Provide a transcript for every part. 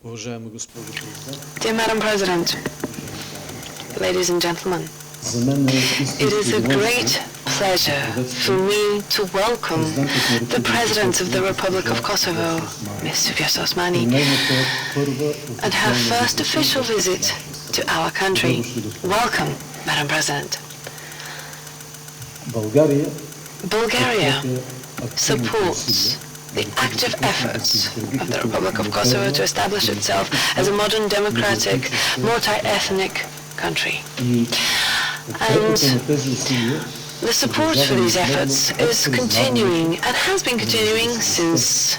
Dear Madam President, ladies and gentlemen, it is a great pleasure for me to welcome the President of the Republic of Kosovo, Ms. Vjosa Osmani, and her first official visit to our country. Welcome, Madam President. Bulgaria supports the active efforts of the Republic of Kosovo to establish itself as a modern, democratic, multi-ethnic country. And the support for these efforts is continuing and has been continuing since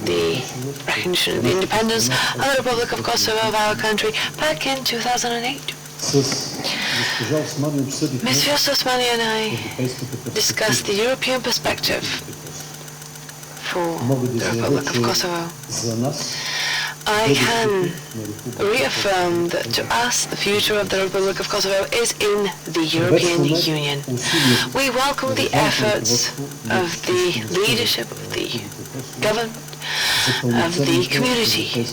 the recognition of the independence of the Republic of Kosovo of our country back in 2008. Ms. Vjosa Osmani and I discussed the European perspective for the Republic of Kosovo. I can reaffirm that to us the future of the Republic of Kosovo is in the European Union. We welcome the efforts of the leadership of the government, of the community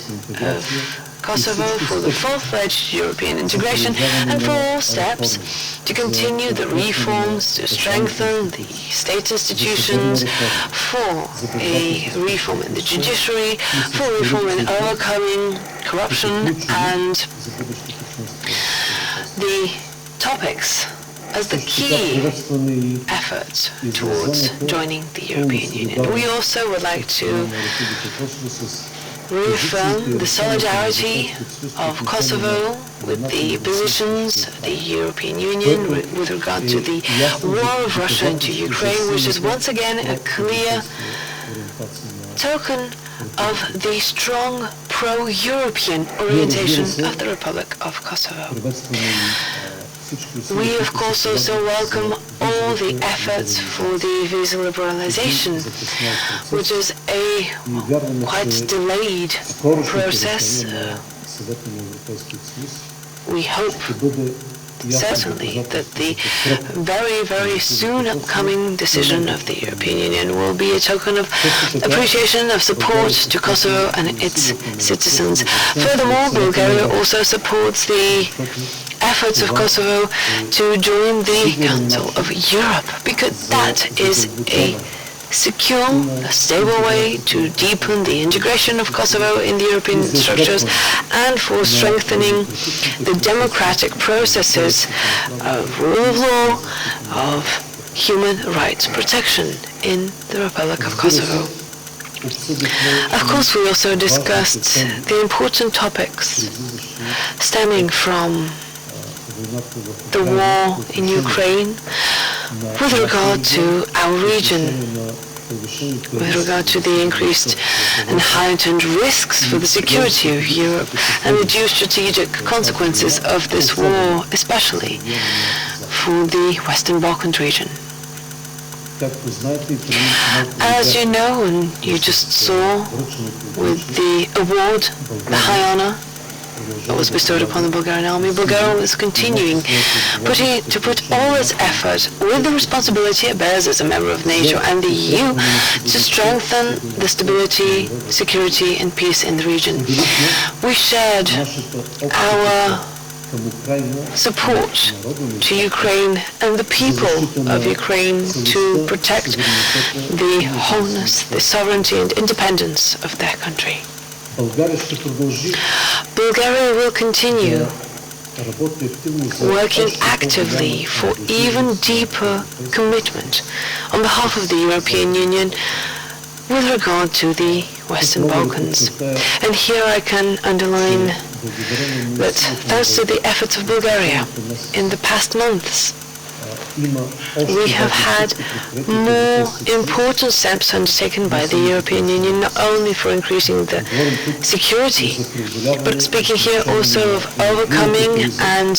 of Kosovo for the full-fledged European integration and for all steps to continue the reforms to strengthen the state institutions, for a reform in the judiciary, for reform in overcoming corruption and the topics as the key efforts towards joining the European Union. We also would like to reaffirm the solidarity of Kosovo with the positions of the European Union with regard to the war of Russia into Ukraine, which is once again a clear token of the strong pro-European orientation of the Republic of Kosovo. We, of course, also welcome all the efforts for the visa liberalization, which is a quite delayed process. We hope, certainly, that the very, very soon upcoming decision of the European Union will be a token of appreciation, of support to Kosovo and its citizens. Furthermore, Bulgaria also supports the efforts of Kosovo to join the Council of Europe, because that is a secure, a stable way to deepen the integration of Kosovo in the European structures and for strengthening the democratic processes of rule of law, of human rights protection in the Republic of Kosovo. Of course, we also discussed the important topics stemming from the war in Ukraine, with regard to our region, with regard to the increased and heightened risks for the security of Europe and the geostrategic consequences of this war, especially for the Western Balkans region. As you know, and you just saw with the award, the high honor that was bestowed upon the Bulgarian army, Bulgaria is continuing to put all its effort with the responsibility it bears as a member of NATO and the EU to strengthen the stability, security and peace in the region. We shared our support to Ukraine and the people of Ukraine to protect the wholeness, the sovereignty and independence of their country. Bulgaria will continue working actively for even deeper commitment on behalf of the European Union with regard to the Western Balkans. And here I can underline that thanks to the efforts of Bulgaria in the past months, we have had more important steps undertaken by the European Union, not only for increasing the security, but speaking here also of overcoming and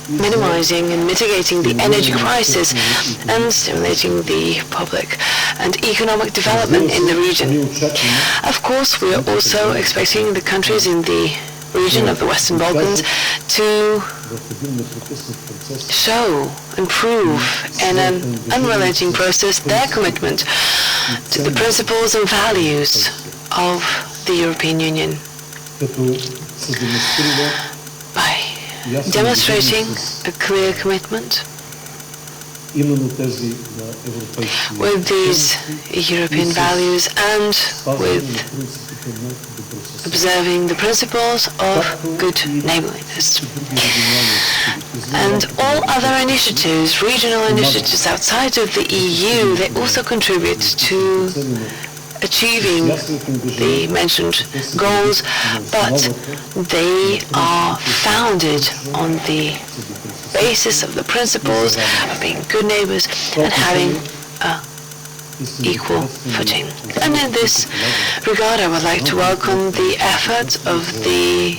minimizing and mitigating the energy crisis and stimulating the public and economic development in the region. Of course, we are also expecting the countries in the region of the Western Balkans to show and prove in an unrelenting process their commitment to the principles and values of the European Union. by demonstrating a clear commitment with these European values and with observing the principles of good neighborliness. And all other initiatives, regional initiatives outside of the EU, they also contribute to achieving the mentioned goals, but they are founded on the basis of the principles of being good neighbors and having an equal footing. And in this regard, I would like to welcome the efforts of the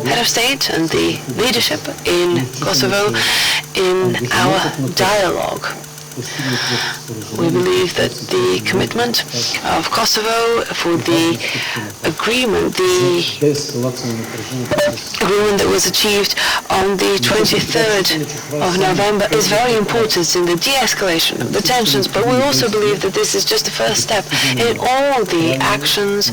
head of state and the leadership in Kosovo in our dialogue. We believe that the commitment of Kosovo for the agreement that was achieved on the 23rd of November is very important in the de-escalation of the tensions, but we also believe that this is just the first step in all the actions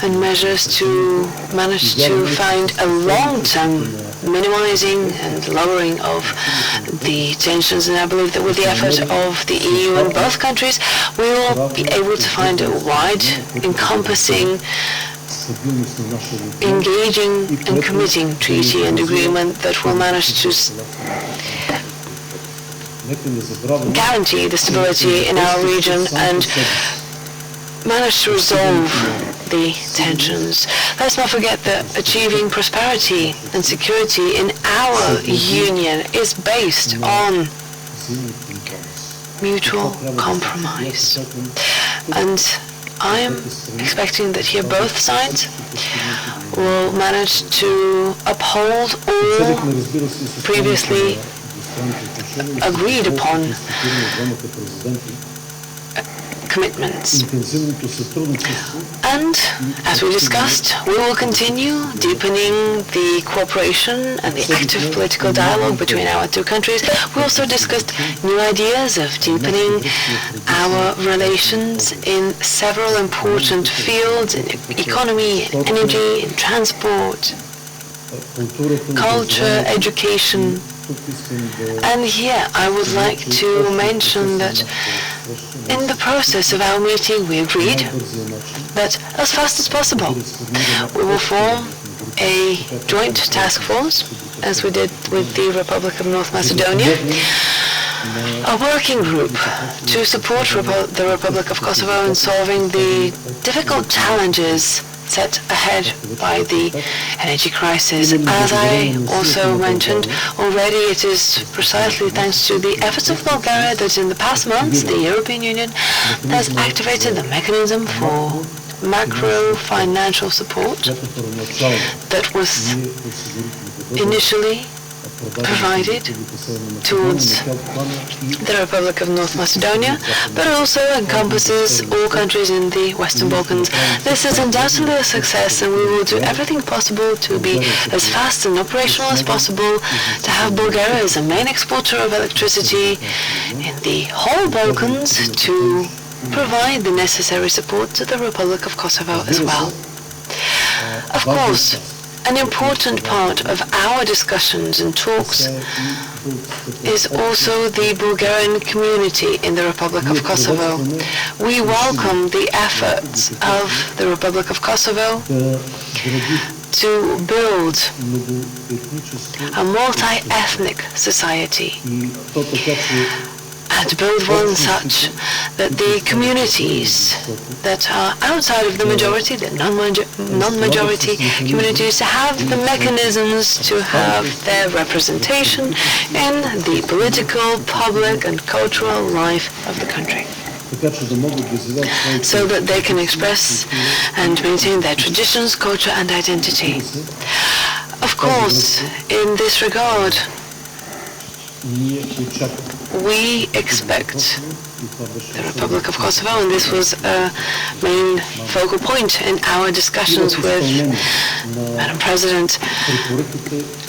and measures to manage to find a long-term minimizing and lowering of the tensions, and I believe that with the effort of the EU and both countries, we will be able to find a wide, encompassing, engaging and committing treaty and agreement that will manage to guarantee the stability in our region and manage to resolve the tensions. Let's not forget that achieving prosperity and security in our union is based on mutual compromise. And I am expecting that here both sides will manage to uphold all previously agreed upon commitments. And as we discussed, we will continue deepening the cooperation and the active political dialogue between our two countries. We also discussed new ideas of deepening our relations in several important fields, in economy, in energy, in transport, culture, education. And here I would like to mention that in the process of our meeting we agreed that as fast as possible we will form a joint task force, as we did with the Republic of North Macedonia, a working group to support the Republic of Kosovo in solving the difficult challenges set ahead by the energy crisis. As I also mentioned already, it is precisely thanks to the efforts of Bulgaria that in the past months the European Union has activated the mechanism for macro-financial support that was initially provided towards the Republic of North Macedonia, but also encompasses all countries in the Western Balkans. This is undoubtedly a success, and we will do everything possible to be as fast and operational as possible to have Bulgaria as a main exporter of electricity in the whole Balkans to provide the necessary support to the Republic of Kosovo as well. Of course, an important part of our discussions and talks is also the Bulgarian community in the Republic of Kosovo. We welcome the efforts of the Republic of Kosovo to build a multi-ethnic society and to build one such that the communities that are outside of the majority, the non-majority communities, have the mechanisms to have their representation in the political, public and cultural life of the country, so that they can express and maintain their traditions, culture and identity. Of course, in this regard, we expect the Republic of Kosovo, and this was a main focal point in our discussions with Madam President,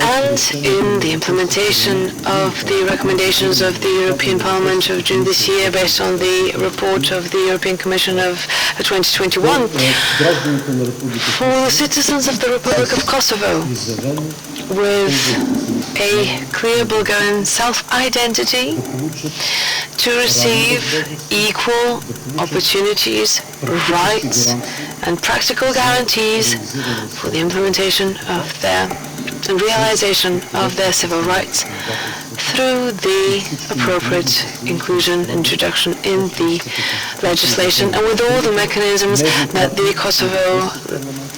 and in the implementation of the recommendations of the European Parliament of June this year, based on the report of the European Commission of 2021, for the citizens of the Republic of Kosovo, with a clear Bulgarian self-identity, to receive equal opportunities, rights, and practical guarantees for the implementation of their and realization of their civil rights through the appropriate inclusion, introduction in the legislation, and with all the mechanisms that the Kosovo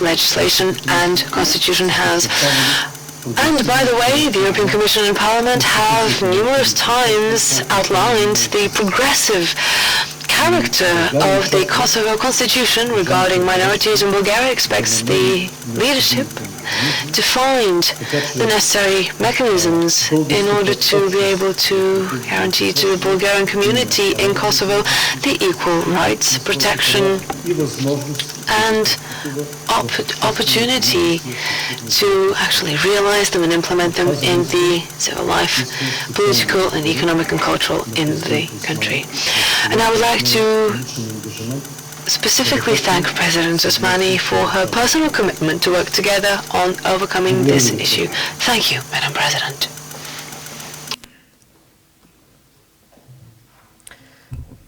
legislation and constitution has. And by the way, the European Commission and Parliament have numerous times outlined the progressive character of the Kosovo constitution regarding minorities, and Bulgaria expects the leadership to find the necessary mechanisms in order to be able to guarantee to the Bulgarian community in Kosovo the equal rights, protection, and opportunity to actually realize them and implement them in the civil life, political and economic and cultural in the country. And I would like to specifically thank President Osmani for her personal commitment to work together on overcoming this issue. Thank you, Madam President.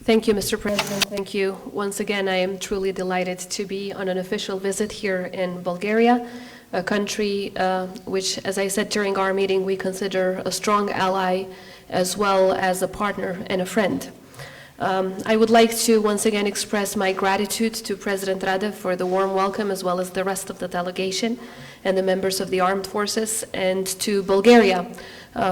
Thank you, Mr. President. Thank you. Once again, I am truly delighted to be on an official visit here in Bulgaria, a country which, as I said during our meeting, we consider a strong ally as well as a partner and a friend. I would like to once again express my gratitude to President Radev for the warm welcome, as well as the rest of the delegation and the members of the armed forces, and to Bulgaria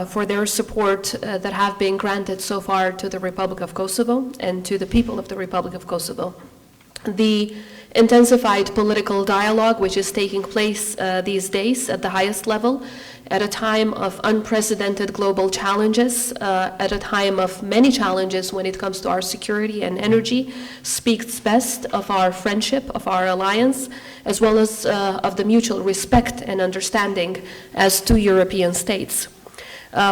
for their support that have been granted so far to the Republic of Kosovo and to the people of the Republic of Kosovo. The intensified political dialogue which is taking place these days at the highest level, at a time of unprecedented global challenges, at a time of many challenges when it comes to our security and energy, speaks best of our friendship, of our alliance, as well as of the mutual respect and understanding as two European states.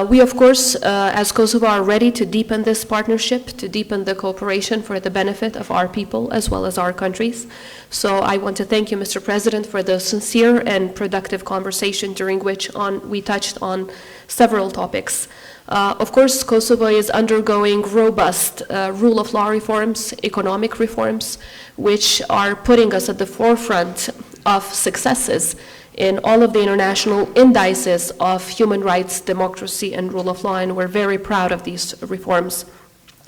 We, of course, as Kosovo, are ready to deepen this partnership, to deepen the cooperation for the benefit of our people as well as our countries. So I want to thank you, Mr. President, for the sincere and productive conversation during which we touched on several topics. Of course, Kosovo is undergoing robust rule of law reforms, economic reforms, which are putting us at the forefront of successes in all of the international indices of human rights, democracy, and rule of law, and we're very proud of these reforms.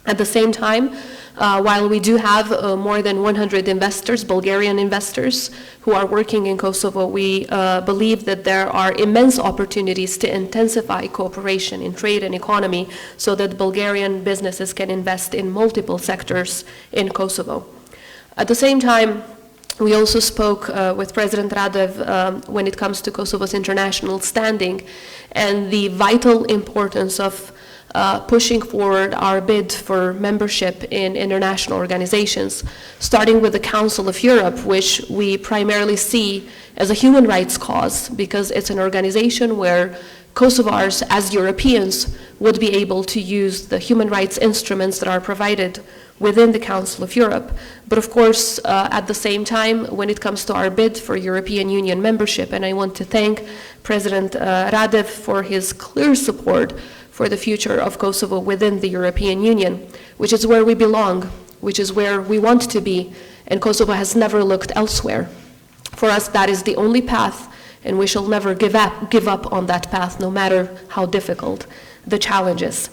At the same time, while we do have more than 100 investors, Bulgarian investors, who are working in Kosovo, we believe that there are immense opportunities to intensify cooperation in trade and economy so that Bulgarian businesses can invest in multiple sectors in Kosovo. At the same time, we also spoke with President Radev when it comes to Kosovo's international standing and the vital importance of pushing forward our bid for membership in international organizations, starting with the Council of Europe, which we primarily see as a human rights cause, because it's an organization where Kosovars, as Europeans, would be able to use the human rights instruments that are provided within the Council of Europe. But of course, at the same time, when it comes to our bid for European Union membership, and I want to thank President Radev for his clear support for the future of Kosovo within the European Union, which is where we belong, which is where we want to be, and Kosovo has never looked elsewhere. For us, that is the only path, and we shall never give up on that path, no matter how difficult the challenges.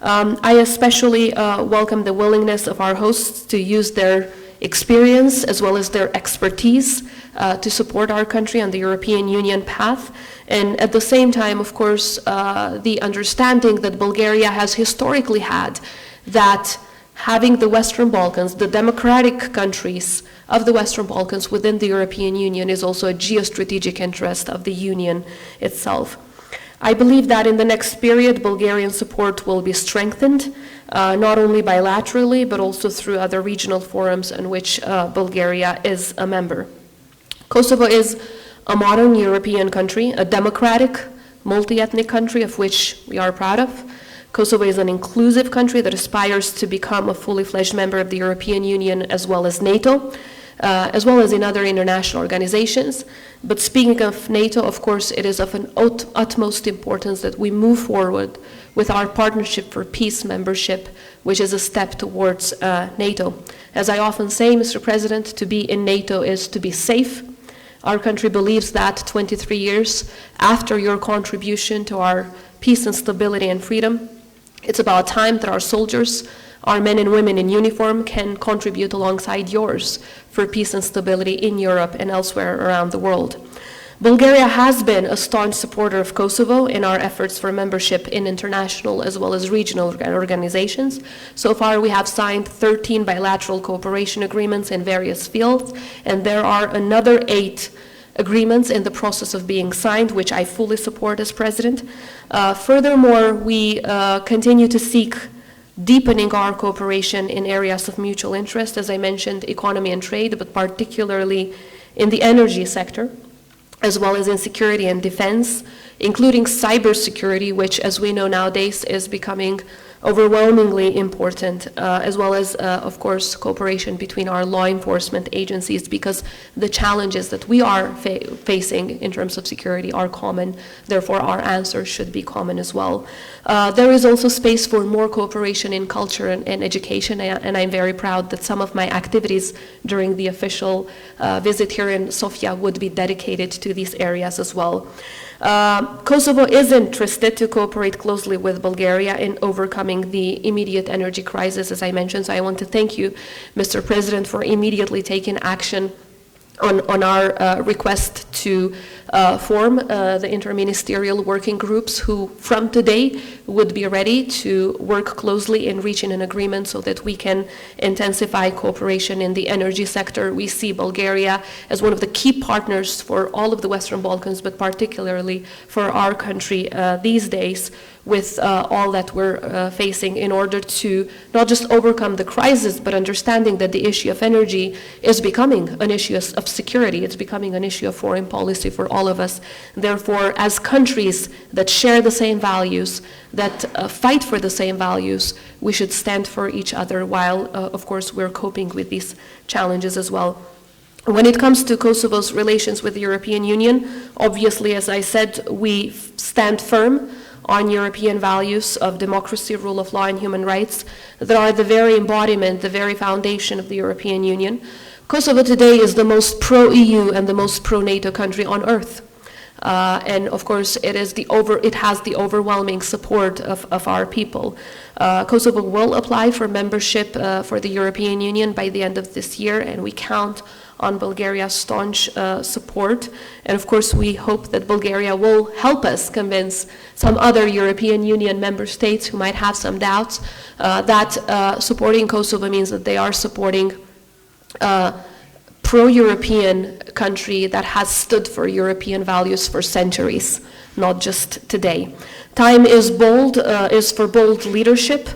I especially welcome the willingness of our hosts to use their experience as well as their expertise to support our country on the European Union path. And at the same time, of course, the understanding that Bulgaria has historically had that having the Western Balkans, the democratic countries of the Western Balkans within the European Union, is also a geostrategic interest of the Union itself. I believe that in the next period, Bulgarian support will be strengthened, not only bilaterally, but also through other regional forums in which Bulgaria is a member. Kosovo is a modern European country, a democratic, multi-ethnic country of which we are proud of. Kosovo is an inclusive country that aspires to become a fully fledged member of the European Union as well as NATO, as well as in other international organizations. But speaking of NATO, of course, it is of an utmost importance that we move forward with our Partnership for Peace membership, which is a step towards NATO. As I often say, Mr. President, to be in NATO is to be safe. Our country believes that 23 years after your contribution to our peace and stability and freedom, it's about time that our soldiers, our men and women in uniform, can contribute alongside yours for peace and stability in Europe and elsewhere around the world. Bulgaria has been a staunch supporter of Kosovo in our efforts for membership in international as well as regional organizations. So far, we have signed 13 bilateral cooperation agreements in various fields, and there are another 8 agreements in the process of being signed, which I fully support as president. Furthermore, we continue to seek deepening our cooperation in areas of mutual interest, as I mentioned, economy and trade, but particularly in the energy sector, as well as in security and defense, including cybersecurity, which, as we know nowadays, is becoming overwhelmingly important, as well as, of course, cooperation between our law enforcement agencies, because the challenges that we are facing in terms of security are common. Therefore, our answers should be common as well. There is also space for more cooperation in culture and education, and I'm very proud that some of my activities during the official visit here in Sofia would be dedicated to these areas as well. Kosovo is interested to cooperate closely with Bulgaria in overcoming the immediate energy crisis, as I mentioned. So I want to thank you, Mr. President, for immediately taking action on our request to form the interministerial working groups who from today would be ready to work closely in reaching an agreement so that we can intensify cooperation in the energy sector. We see Bulgaria as one of the key partners for all of the Western Balkans, but particularly for our country these days, with all that we're facing, in order to not just overcome the crisis, but understanding that the issue of energy is becoming an issue of security. It's becoming an issue of foreign policy for all of us. Therefore, as countries that share the same values, that fight for the same values, we should stand for each other while, of course, we're coping with these challenges as well. When it comes to Kosovo's relations with the European Union, obviously, as I said, we stand firm on European values of democracy, rule of law, and human rights that are the very embodiment, the very foundation of the European Union. Kosovo today is the most pro-EU and the most pro-NATO country on earth. And of course, it has the overwhelming support of our people. Kosovo will apply for membership for the European Union by the end of this year, and we count on Bulgaria's staunch support. And of course, we hope that Bulgaria will help us convince some other European Union member states who might have some doubts that supporting Kosovo means that they are supporting pro-European country that has stood for European values for centuries, not just today. Time is for bold leadership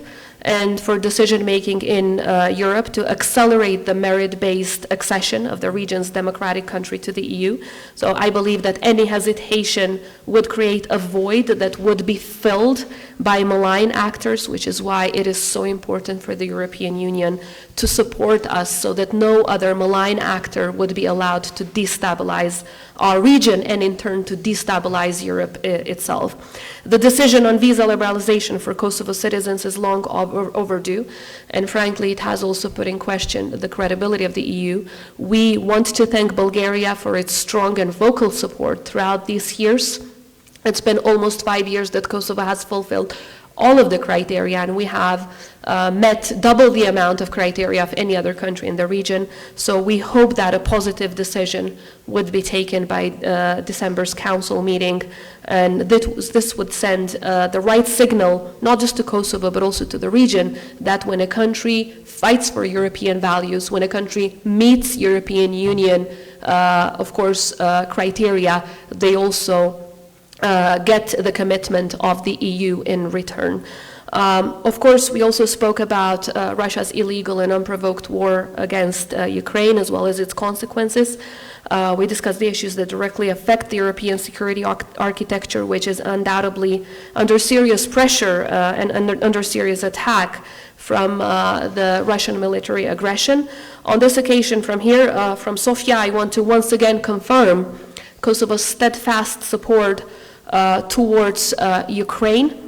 and for decision-making in Europe to accelerate the merit-based accession of the region's democratic country to the EU. So I believe that any hesitation would create a void that would be filled by malign actors, which is why it is so important for the European Union to support us so that no other malign actor would be allowed to destabilize our region and in turn to destabilize Europe itself. The decision on visa liberalization for Kosovo citizens is long overdue, and frankly it has also put in question the credibility of the EU. We want to thank Bulgaria for its strong and vocal support throughout these years. It's been almost 5 years that Kosovo has fulfilled all of the criteria, and we have met double the amount of criteria of any other country in the region. So we hope that a positive decision would be taken by December's council meeting, and this would send the right signal, not just to Kosovo, but also to the region, that when a country fights for European values, when a country meets European Union, of course, criteria, they also get the commitment of the EU in return. Of course, we also spoke about Russia's illegal and unprovoked war against Ukraine, as well as its consequences. We discussed the issues that directly affect the European security architecture, which is undoubtedly under serious pressure and under serious attack from the Russian military aggression. On this occasion, from here, from Sofia, I want to once again confirm Kosovo's steadfast support towards Ukraine,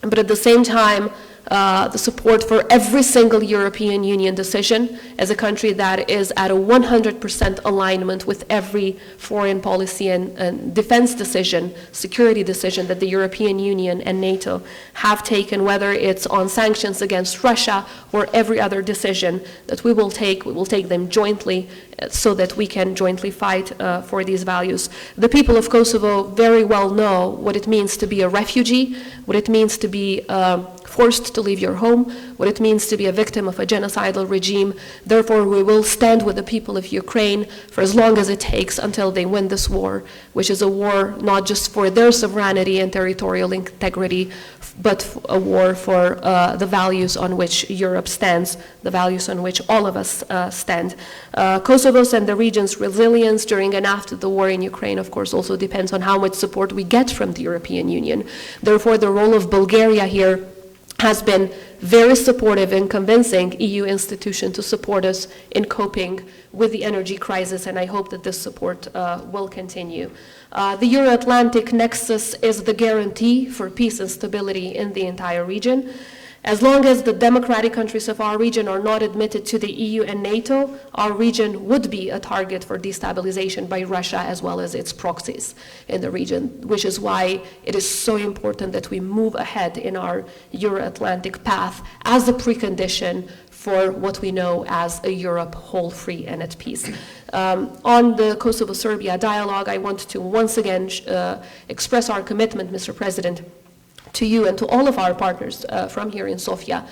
but at the same time, the support for every single European Union decision as a country that is at a 100% alignment with every foreign policy and defense decision, security decision that the European Union and NATO have taken, whether it's on sanctions against Russia or every other decision that we will take them jointly so that we can jointly fight for these values. The people of Kosovo very well know what it means to be a refugee, what it means to be forced to leave your home, what it means to be a victim of a genocidal regime. Therefore, we will stand with the people of Ukraine for as long as it takes until they win this war, which is a war not just for their sovereignty and territorial integrity, but a war for the values on which Europe stands, the values on which all of us stand. Kosovo's and the region's resilience during and after the war in Ukraine, of course, also depends on how much support we get from the European Union. Therefore, the role of Bulgaria here has been very supportive in convincing EU institutions to support us in coping with the energy crisis, and I hope that this support will continue. The Euro-Atlantic nexus is the guarantee for peace and stability in the entire region. As long as the democratic countries of our region are not admitted to the EU and NATO, our region would be a target for destabilization by Russia as well as its proxies in the region, which is why it is so important that we move ahead in our Euro-Atlantic path as a precondition for what we know as a Europe whole, free, and at peace. On the Kosovo-Serbia dialogue, I want to once again express our commitment, Mr. President, to you and to all of our partners from here in Sofia,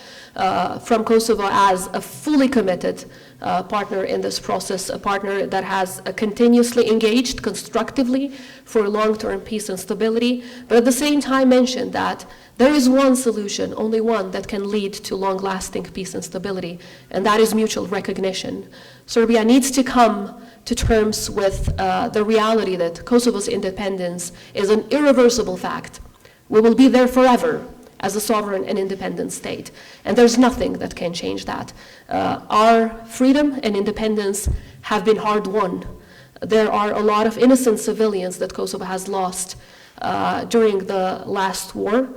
from Kosovo as a fully committed partner in this process, a partner that has continuously engaged constructively for long-term peace and stability, but at the same time mentioned that there is one solution, only one, that can lead to long-lasting peace and stability, and that is mutual recognition. Serbia needs to come to terms with the reality that Kosovo's independence is an irreversible fact. We will be there forever as a sovereign and independent state, and there's nothing that can change that. Our freedom and independence have been hard won. There are a lot of innocent civilians that Kosovo has lost during the last war,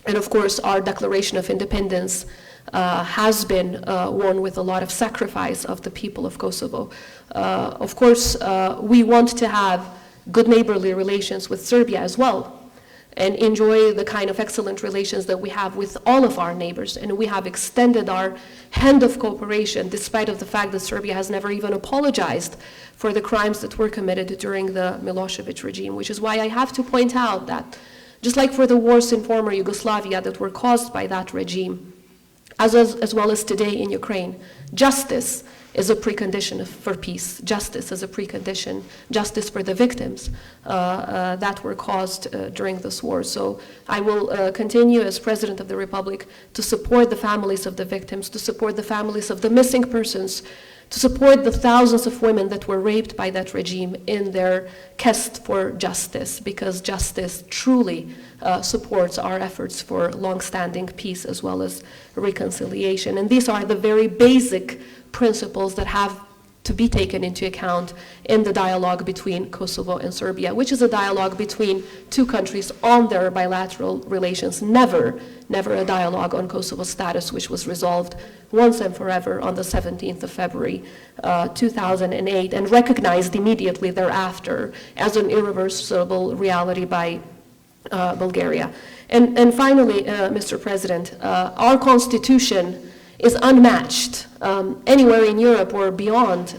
and of course our declaration of independence has been won with a lot of sacrifice of the people of Kosovo. Of course, we want to have good neighborly relations with Serbia as well, and enjoy the kind of excellent relations that we have with all of our neighbors. And we have extended our hand of cooperation despite of the fact that Serbia has never even apologized for the crimes that were committed during the Milosevic regime, which is why I have to point out that just like for the wars in former Yugoslavia that were caused by that regime, as well as today in Ukraine, justice is a precondition for peace. Justice is a precondition, justice for the victims that were caused during this war. So I will continue as President of the Republic to support the families of the victims, to support the families of the missing persons, to support the thousands of women that were raped by that regime in their quest for justice, because justice truly supports our efforts for long-standing peace as well as reconciliation. And these are the very basic principles that have to be taken into account in the dialogue between Kosovo and Serbia, which is a dialogue between two countries on their bilateral relations, never a dialogue on Kosovo's status, which was resolved once and forever on the 17th of February 2008 and recognized immediately thereafter as an irreversible reality by Bulgaria. And finally, Mr. President, our Constitution is unmatched anywhere in Europe or beyond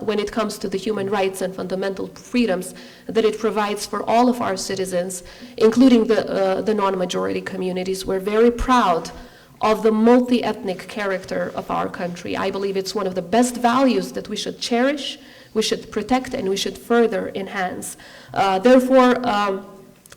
when it comes to the human rights and fundamental freedoms that it provides for all of our citizens, including the non-majority communities. We're very proud of the multi-ethnic character of our country. I believe it's one of the best values that we should cherish, we should protect, and we should further enhance. Therefore,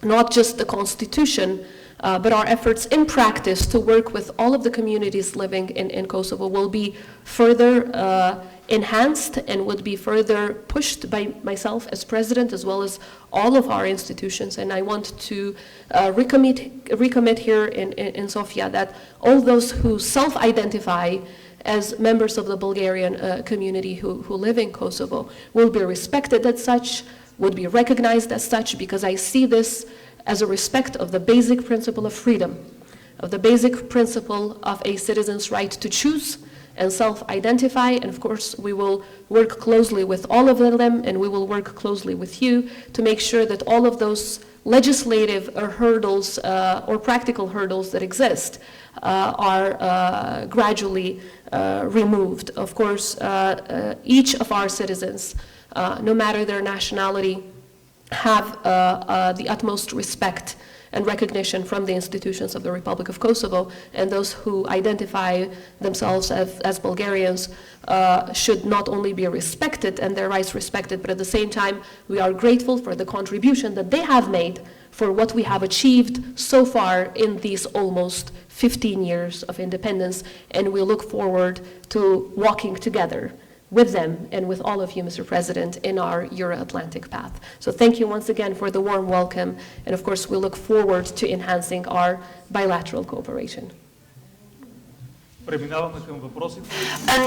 not just the Constitution, but our efforts in practice to work with all of the communities living in Kosovo will be further enhanced and would be further pushed by myself as president, as well as all of our institutions. And I want to recommit here in Sofia that all those who self-identify as members of the Bulgarian community who live in Kosovo will be respected as such, would be recognized as such, because I see this as a respect of the basic principle of freedom, of the basic principle of a citizen's right to choose and self-identify. And of course, we will work closely with all of them, and we will work closely with you to make sure that all of those legislative hurdles or practical hurdles that exist are gradually removed. Of course, each of our citizens, no matter their nationality, have the utmost respect and recognition from the institutions of the Republic of Kosovo, and those who identify themselves as Bulgarians should not only be respected and their rights respected, but at the same time we are grateful for the contribution that they have made for what we have achieved so far in these almost 15 years of independence, and we look forward to walking together with them and with all of you, Mr. President, in our Euro-Atlantic path. So thank you once again for the warm welcome, and of course we look forward to enhancing our bilateral cooperation. And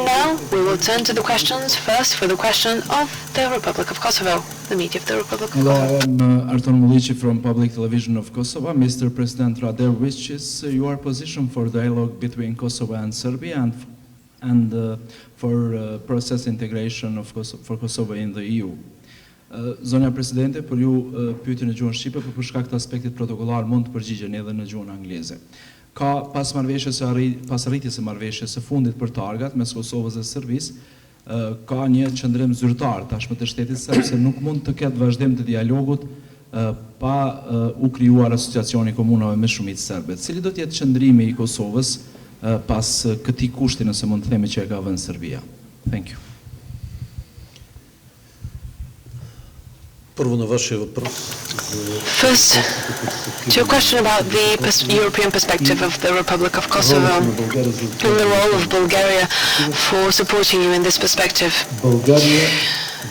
now we will turn to the questions. First, for the question of the Republic of Kosovo, the media of the Republic of Kosovo. Hello, I'm Arton Mulici from Public Television of Kosovo. Mr. President Radev, which is your position for dialogue between Kosovo and Serbia and for process integration of for Kosovo in the EU? Zonja Presidente, për ju pyetje në gjuhën shqipe, por për shkak të aspektit protokollar mund të përgjigjeni edhe në gjuhën angleze. Ka pas arritjes së marrëveshjes së fundit për targat mes Kosovës dhe Serbisë, ka një qëndrim zyrtar tashmë të shtetit serb se nuk mund të ketë vazhdim të dialogut pa u krijuar asociacioni komunave me shumicë serbe. Cili do të jetë qëndrimi I Kosovës pas këtij kushti, nëse mund të themi, që e ka vënë Serbia? Thank you. First, to your question about the European perspective of the Republic of Kosovo and the role of Bulgaria for supporting you in this perspective.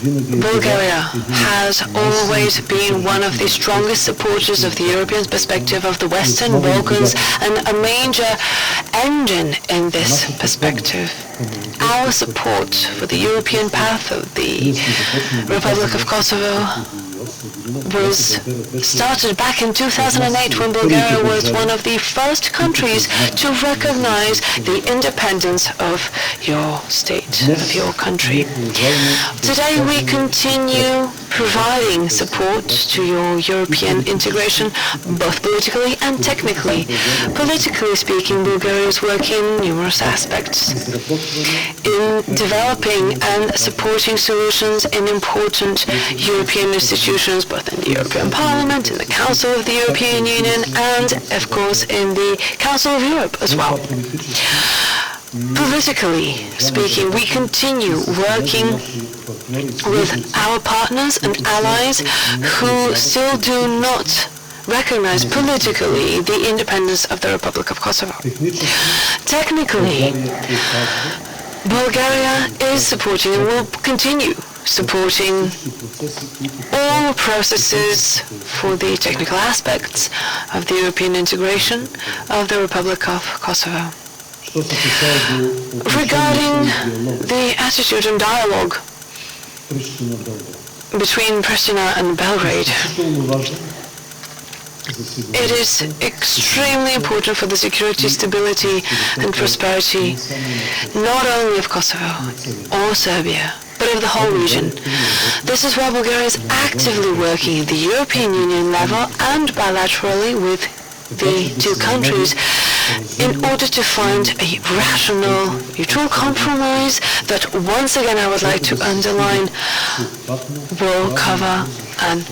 Bulgaria has always been one of the strongest supporters of the European perspective of the Western Balkans and a major engine in this perspective. Our support for the European path of the Republic of Kosovo was started back in 2008 when Bulgaria was one of the first countries to recognize the independence of your state, of your country. Today we continue providing support to your European integration, both politically and technically. Politically speaking, Bulgaria is working in numerous aspects in developing and supporting solutions in important European institutions, both in the European Parliament, in the Council of the European Union, and, of course, in the Council of Europe as well. Politically speaking, we continue working with our partners and allies who still do not recognize politically the independence of the Republic of Kosovo. Technically, Bulgaria is supporting and will continue supporting all processes for the technical aspects of the European integration of the Republic of Kosovo. Regarding the attitude and dialogue between Pristina and Belgrade, it is extremely important for the security, stability and prosperity not only of Kosovo or Serbia, but of the whole region. This is why Bulgaria is actively working at the European Union level and bilaterally with the two countries in order to find a rational, mutual compromise that, once again, I would like to underline, will cover an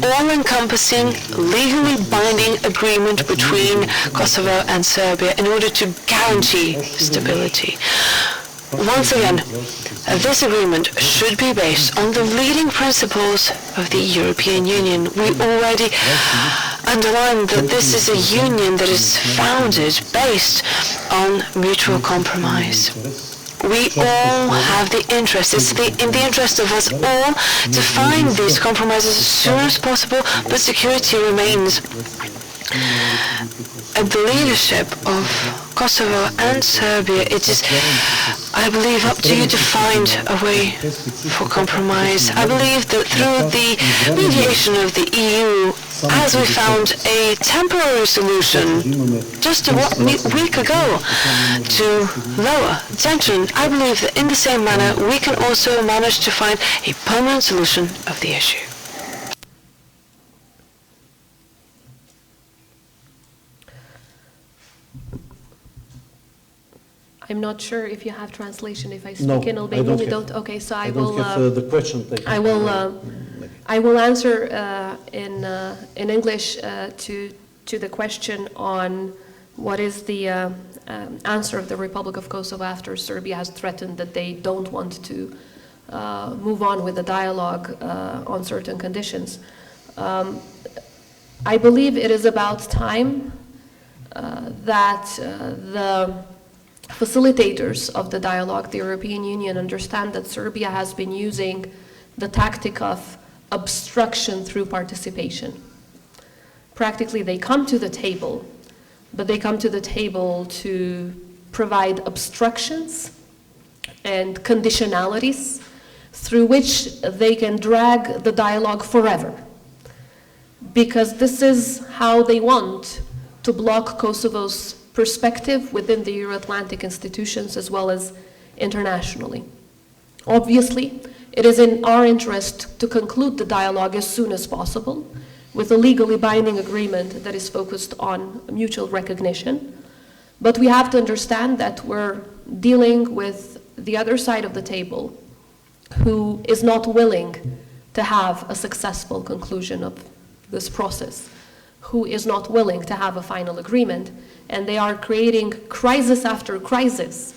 all-encompassing, legally binding agreement between Kosovo and Serbia in order to guarantee stability. Once again, this agreement should be based on the leading principles of the European Union. We already underlined that this is a union that is founded based on mutual compromise. We all have the interest, it's in the interest of us all to find these compromises as soon as possible, but security remains at the leadership of Kosovo and Serbia. It is, I believe, up to you to find a way for compromise. I believe that through the mediation of the EU, as we found a temporary solution just a week ago to lower tension, I believe that in the same manner we can also manage to find a permanent solution of the issue. I'm not sure if you have translation. If I speak in Albanian, you don't. Okay, so I will. The question. I will answer in English to the question on what is the answer of the Republic of Kosovo after Serbia has threatened that they don't want to move on with the dialogue on certain conditions. I believe it is about time that the facilitators of the dialogue, the European Union, understand that Serbia has been using the tactic of obstruction through participation. Practically, they come to the table, but they come to the table to provide obstructions and conditionalities through which they can drag the dialogue forever. Because this is how they want to block Kosovo's perspective within the Euro-Atlantic institutions as well as internationally. Obviously, it is in our interest to conclude the dialogue as soon as possible with a legally binding agreement that is focused on mutual recognition. But we have to understand that we're dealing with the other side of the table who is not willing to have a successful conclusion of this process, who is not willing to have a final agreement, and they are creating crisis after crisis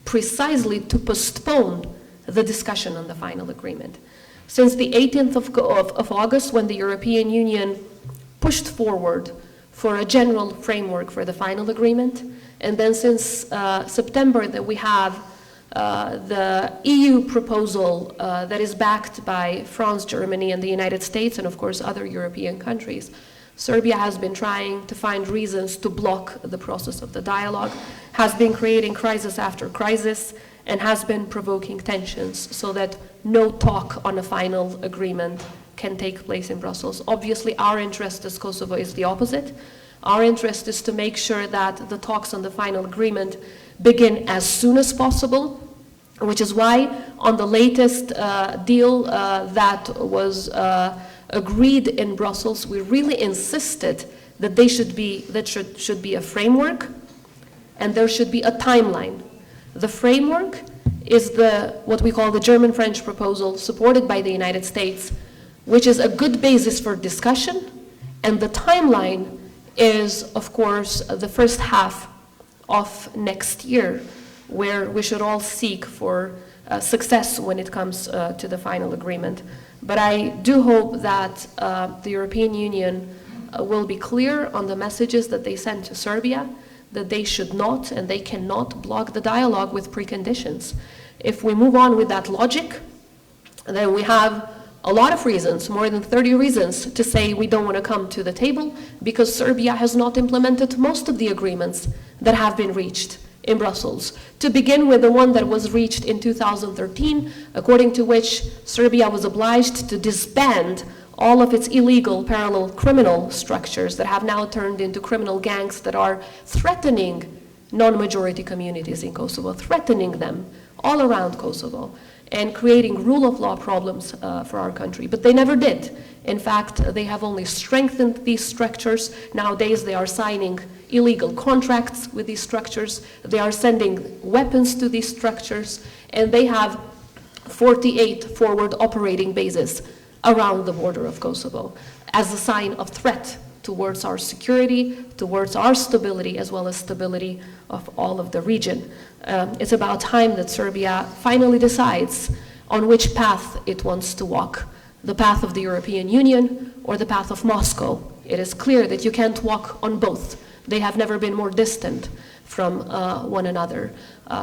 precisely to postpone the discussion on the final agreement. Since the 18th of August, when the European Union pushed forward for a general framework for the final agreement, and then since September that we have the EU proposal that is backed by France, Germany, and the United States, and of course other European countries, Serbia has been trying to find reasons to block the process of the dialogue, has been creating crisis after crisis, and has been provoking tensions so that no talk on a final agreement can take place in Brussels. Obviously, our interest as Kosovo is the opposite. Our interest is to make sure that the talks on the final agreement begin as soon as possible, which is why on the latest deal that was agreed in Brussels, we really insisted that should be a framework and there should be a timeline. The framework is what we call the German-French proposal supported by the United States, which is a good basis for discussion, and the timeline is, of course, the first half of next year, where we should all seek for success when it comes to the final agreement. But I do hope that the European Union will be clear on the messages that they send to Serbia, that they should not and they cannot block the dialogue with preconditions. If we move on with that logic, then we have a lot of reasons, more than 30 reasons, to say we don't want to come to the table because Serbia has not implemented most of the agreements that have been reached in Brussels. To begin with, the one that was reached in 2013, according to which Serbia was obliged to disband all of its illegal parallel criminal structures that have now turned into criminal gangs that are threatening non-majority communities in Kosovo, threatening them all around Kosovo, and creating rule of law problems for our country. But they never did. In fact, they have only strengthened these structures. Nowadays, they are signing illegal contracts with these structures. They are sending weapons to these structures, and they have 48 forward operating bases around the border of Kosovo as a sign of threat towards our security, towards our stability, as well as stability of all of the region. It's about time that Serbia finally decides on which path it wants to walk, the path of the European Union or the path of Moscow. It is clear that you can't walk on both. They have never been more distant from one another.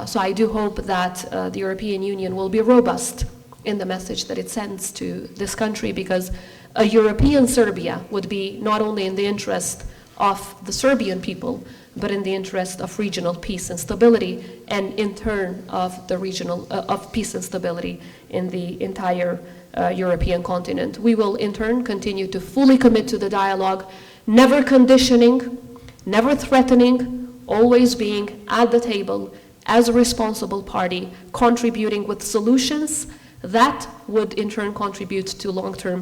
So I do hope that the European Union will be robust in the message that it sends to this country, because a European Serbia would be not only in the interest of the Serbian people, but in the interest of regional peace and stability, and in turn of the regional of peace and stability in the entire European continent. We will in turn continue to fully commit to the dialogue, never conditioning, never threatening, always being at the table as a responsible party, contributing with solutions that would in turn contribute to long-term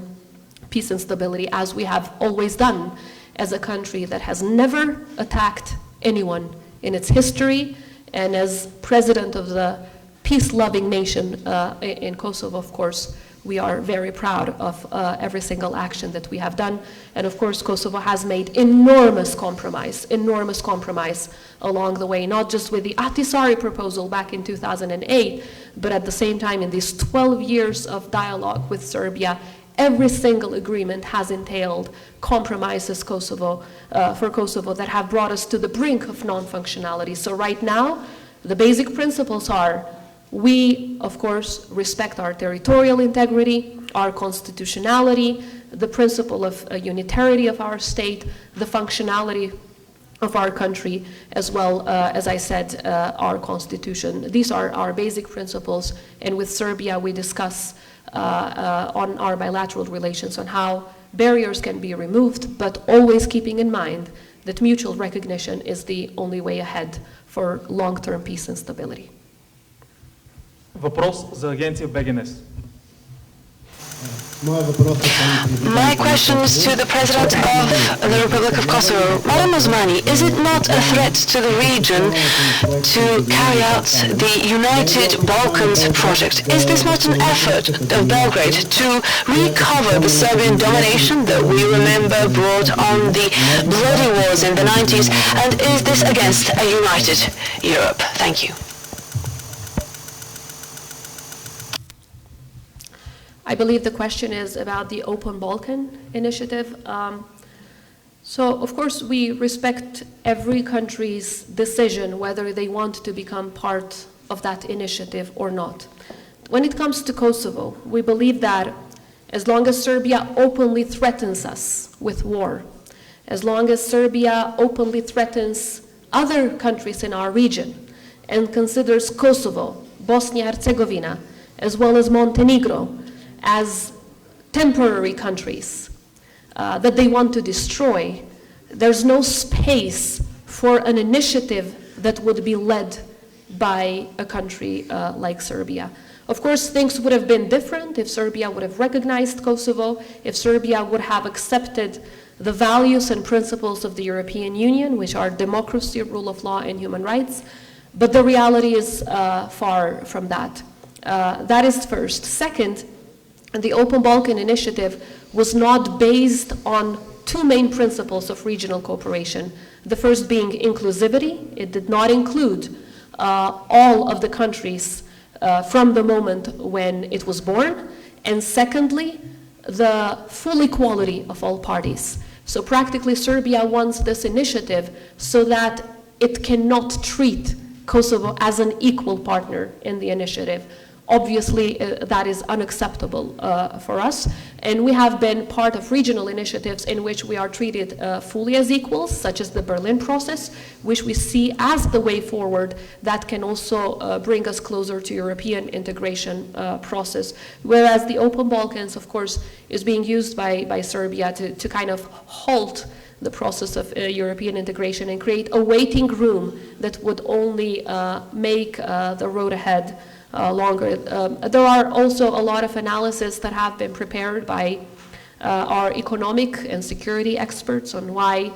peace and stability, as we have always done as a country that has never attacked anyone in its history, and as president of the peace-loving nation in Kosovo, of course, we are very proud of every single action that we have done. And of course, Kosovo has made enormous compromise along the way, not just with the Ahtisaari proposal back in 2008, but at the same time in these 12 years of dialogue with Serbia, every single agreement has entailed compromises for Kosovo that have brought us to the brink of non-functionality. So right now, the basic principles are: we, of course, respect our territorial integrity, our constitutionality, the principle of unitarity of our state, the functionality of our country, as well as I said, our constitution. These are our basic principles, and with Serbia we discuss on our bilateral relations on how barriers can be removed, but always keeping in mind that mutual recognition is the only way ahead for long-term peace and stability. Въпрос за агенция БГНС. My question is to the President of the Republic of Kosovo. Madam Osmani, is it not a threat to the region to carry out the United Balkans project? Is this not an effort of Belgrade to recover the Serbian domination that we remember brought on the bloody wars in the 90s? And is this against a united Europe? Thank you. I believe the question is about the Open Balkan Initiative. So, of course, we respect every country's decision whether they want to become part of that initiative or not. When it comes to Kosovo, we believe that as long as Serbia openly threatens us with war, as long as Serbia openly threatens other countries in our region and considers Kosovo, Bosnia and Herzegovina, as well as Montenegro, as temporary countries that they want to destroy, there's no space for an initiative that would be led by a country like Serbia. Of course, things would have been different if Serbia would have recognized Kosovo, if Serbia would have accepted the values and principles of the European Union, which are democracy, rule of law, and human rights. But the reality is far from that. That is first. Second, the Open Balkan Initiative was not based on two main principles of regional cooperation. The first being inclusivity. It did not include all of the countries from the moment when it was born. And secondly, the full equality of all parties. So practically Serbia wants this initiative so that it cannot treat Kosovo as an equal partner in the initiative. Obviously, that is unacceptable for us, and we have been part of regional initiatives in which we are treated fully as equals, such as the Berlin process, which we see as the way forward that can also bring us closer to European integration process, whereas the Open Balkans, of course, is being used by Serbia to kind of halt the process of European integration and create a waiting room that would only make the road ahead longer. There are also a lot of analysis that have been prepared by our economic and security experts on why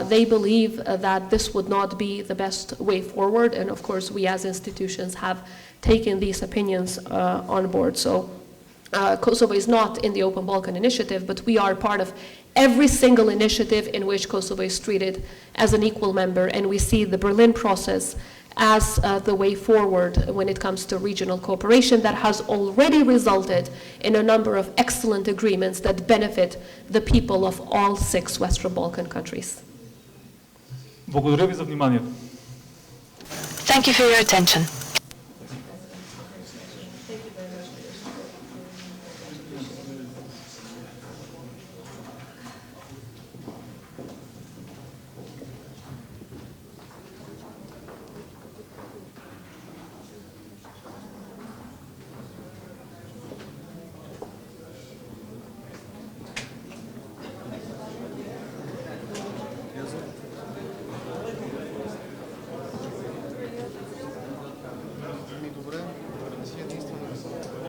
they believe that this would not be the best way forward. And of course, we as institutions have taken these opinions on board. So Kosovo is not in the Open Balkan Initiative, but we are part of every single initiative in which Kosovo is treated as an equal member, and we see the Berlin process as the way forward when it comes to regional cooperation that has already resulted in a number of excellent agreements that benefit the people of all 6 Western Balkan countries. Благодаря ви за вниманието. Thank you for your attention.